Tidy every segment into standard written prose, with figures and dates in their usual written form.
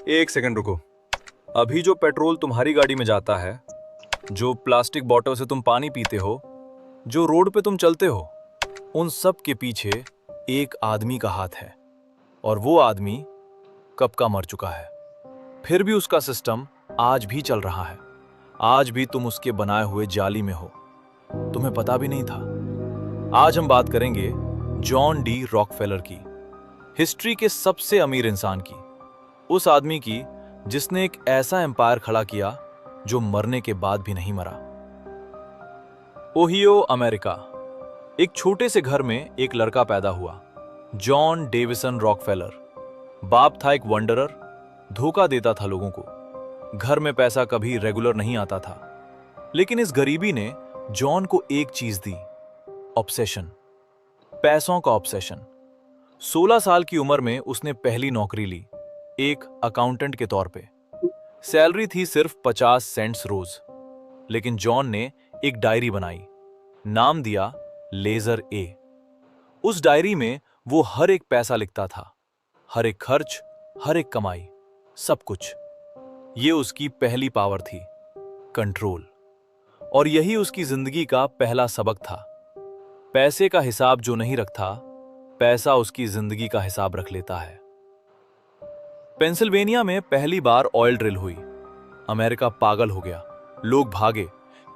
एक सेकंड रुको। अभी जो पेट्रोल तुम्हारी गाड़ी में जाता है, जो प्लास्टिक बॉटल से तुम पानी पीते हो, जो रोड पे तुम चलते हो, उन सब के पीछे एक आदमी का हाथ है। और वो आदमी कब का मर चुका है। फिर भी उसका सिस्टम आज भी चल रहा है। आज भी तुम उसके बनाए हुए जाली में हो, तुम्हें पता भी नहीं था। आज हम बात करेंगे जॉन डी रॉकफेलर की, हिस्ट्री के सबसे अमीर इंसान की, उस आदमी की जिसने एक ऐसा एम्पायर खड़ा किया जो मरने के बाद भी नहीं मरा। Ohio, America. एक छोटे से घर में एक लड़का पैदा हुआ, जॉन डेविसन रॉकफेलर। बाप था एक वंडरर, धोखा देता था लोगों को। घर में पैसा कभी रेगुलर नहीं आता था, लेकिन इस गरीबी ने जॉन को एक चीज दी, ऑब्सेशन, पैसों का ऑब्सेशन। 16 साल की उम्र में उसने पहली नौकरी ली, एक अकाउंटेंट के तौर पे। सैलरी थी सिर्फ 50 सेंट्स रोज। लेकिन जॉन ने एक डायरी बनाई, नाम दिया लेजर ए। उस डायरी में वो हर एक पैसा लिखता था, हर एक खर्च, हर एक कमाई, सब कुछ। ये उसकी पहली पावर थी, कंट्रोल। और यही उसकी जिंदगी का पहला सबक था। पैसे का हिसाब जो नहीं रखता, पैसा उसकी जिंदगी का हिसाब रख लेता है। पेंसिल्वेनिया में पहली बार ऑयल ड्रिल हुई। अमेरिका पागल हो गया, लोग भागे।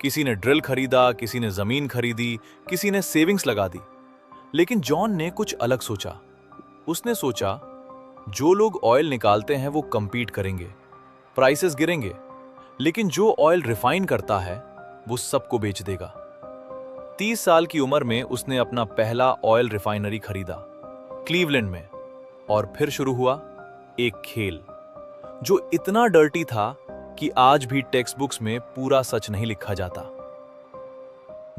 किसी ने ड्रिल खरीदा, किसी ने जमीन खरीदी, किसी ने सेविंग्स लगा दी। लेकिन जॉन ने कुछ अलग सोचा। उसने सोचा, जो लोग ऑयल निकालते हैं वो कंपीट करेंगे, प्राइसेस गिरेंगे, लेकिन जो ऑयल रिफाइन करता है वो सबको बेच देगा। 30 साल की उम्र में उसने अपना पहला ऑयल रिफाइनरी खरीदा, क्लीवलैंड में। और फिर शुरू हुआ एक खेल जो इतना डर्टी था कि आज भी टेक्स्ट बुक्स में पूरा सच नहीं लिखा जाता।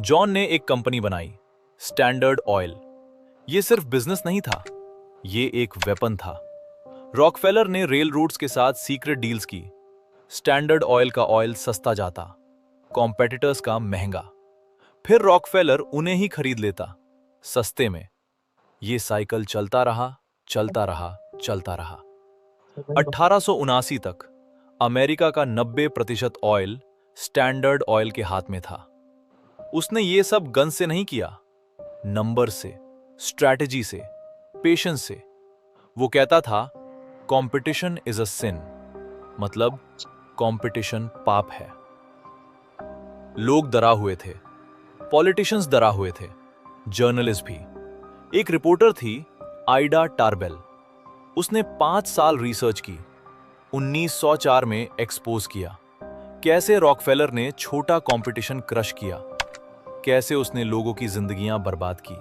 जॉन ने एक कंपनी बनाई, स्टैंडर्ड ऑयल। यह सिर्फ बिजनेस नहीं था, यह एक वेपन था। रॉकफेलर ने रेल रूट्स के साथ सीक्रेट डील्स की। स्टैंडर्ड ऑयल का ऑयल सस्ता जाता, कॉम्पिटिटर्स का महंगा। फिर रॉकफेलर उन्हें ही खरीद लेता, सस्ते में। यह साइकिल चलता रहा, चलता रहा, चलता रहा। 1879 तक अमेरिका का 90% ऑयल स्टैंडर्ड ऑयल के हाथ में था। उसने ये सब गन से नहीं किया, नंबर से, स्ट्रैटेजी से, पेशेंस से। वो कहता था, कंपटीशन इज अ सिन, मतलब कंपटीशन पाप है। लोग डरा हुए थे, पॉलिटिशियंस डरा हुए थे, जर्नलिस्ट भी। एक रिपोर्टर थी, आइडा टार्बेल। उसने 5 साल रिसर्च की, 1904 में एक्सपोज किया कैसे रॉकफेलर ने छोटा कंपटीशन क्रश किया, कैसे उसने लोगों की जिंदगियां बर्बाद की।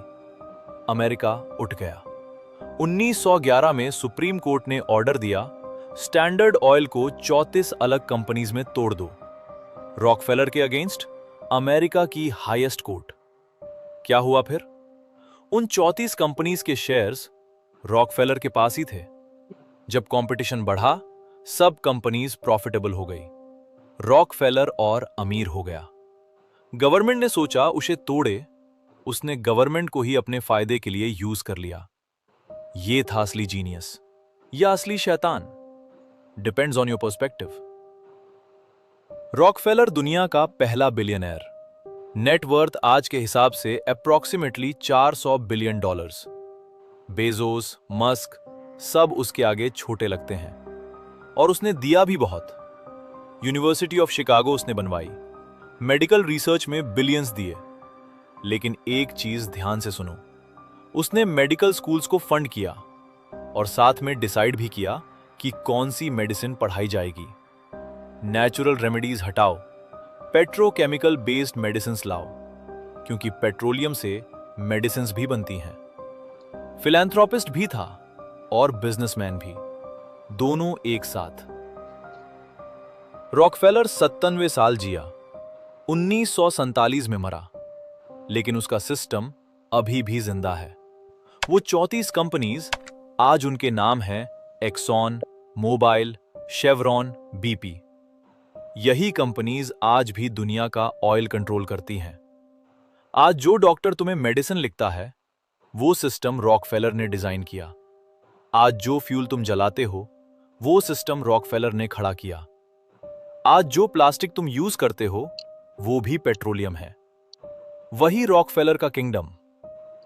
अमेरिका उठ गया। 1911 में सुप्रीम कोर्ट ने ऑर्डर दिया, स्टैंडर्ड ऑयल को 34 अलग कंपनीज में तोड़ दो। रॉकफेलर के अगेंस्ट अमेरिका की हाईएस्ट कोर्ट। क्या हुआ फिर? उन 34 कंपनीज के शेयर्स रॉकफेलर के पास ही थे। जब कंपटीशन बढ़ा, सब कंपनीज प्रॉफिटेबल हो गई। रॉकफेलर और अमीर हो गया। गवर्नमेंट ने सोचा उसे तोड़े, उसने गवर्नमेंट को ही अपने फायदे के लिए यूज कर लिया। ये था असली जीनियस या असली शैतान, depends on your perspective. Rockefeller दुनिया का पहला बिलियनर, नेटवर्थ आज के हिसाब से अप्रॉक्सीमेटली $400 बिलियन। बेजोस, मस्क सब उसके आगे छोटे लगते हैं। और उसने दिया भी बहुत। यूनिवर्सिटी ऑफ शिकागो उसने बनवाई, मेडिकल रिसर्च में बिलियंस दिए। लेकिन एक चीज ध्यान से सुनो, उसने मेडिकल स्कूल्स को फंड किया और साथ में डिसाइड भी किया कि कौन सी मेडिसिन पढ़ाई जाएगी। नेचुरल रेमेडीज हटाओ, पेट्रोकेमिकल बेस्ड मेडिसिन्स लाओ, क्योंकि पेट्रोलियम से मेडिसिन्स भी बनती हैं। फिलैंथ्रोपिस्ट भी था और बिजनेसमैन भी, दोनों एक साथ। रॉकफेलर 97 साल जिया, 1947 में मरा, लेकिन उसका सिस्टम अभी भी जिंदा है। वो 34 कंपनीज आज उनके नाम हैं, एक्सॉन, मोबाइल, शेवरॉन, बीपी। यही कंपनीज आज भी दुनिया का ऑयल कंट्रोल करती हैं। आज जो डॉक्टर तुम्हें मेडिसिन लिखता है, वो सिस्टम रॉकफेलर ने डिजाइन किया। आज जो फ्यूल तुम जलाते हो, वो सिस्टम रॉकफेलर ने खड़ा किया। आज जो प्लास्टिक तुम यूज करते हो वो भी पेट्रोलियम है। वही रॉकफेलर का किंगडम।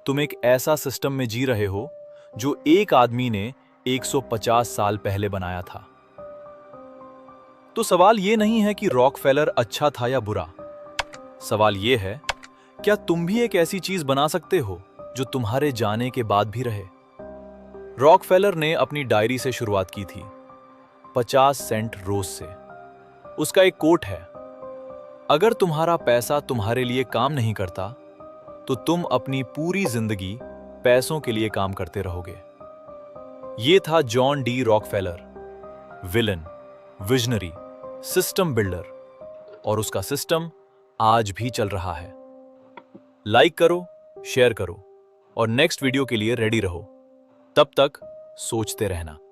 तुम एक ऐसा सिस्टम में जी रहे हो जो एक आदमी ने 150 साल पहले बनाया था। तो सवाल यह नहीं है कि रॉकफेलर अच्छा था या बुरा। सवाल यह है, क्या तुम भी एक ऐसी चीज बना सकते हो जो तुम्हारे जाने के बाद भी रहे? रॉकफेलर ने अपनी डायरी से शुरुआत की थी, 50 सेंट रोज से। उसका एक कोट है, अगर तुम्हारा पैसा तुम्हारे लिए काम नहीं करता तो तुम अपनी पूरी जिंदगी पैसों के लिए काम करते रहोगे। यह था John D Rockefeller, villain, visionary, system builder, और उसका सिस्टम आज भी चल रहा है। लाइक करो, शेयर करो और नेक्स्ट वीडियो के लिए रेडी रहो। तब तक सोचते रहना।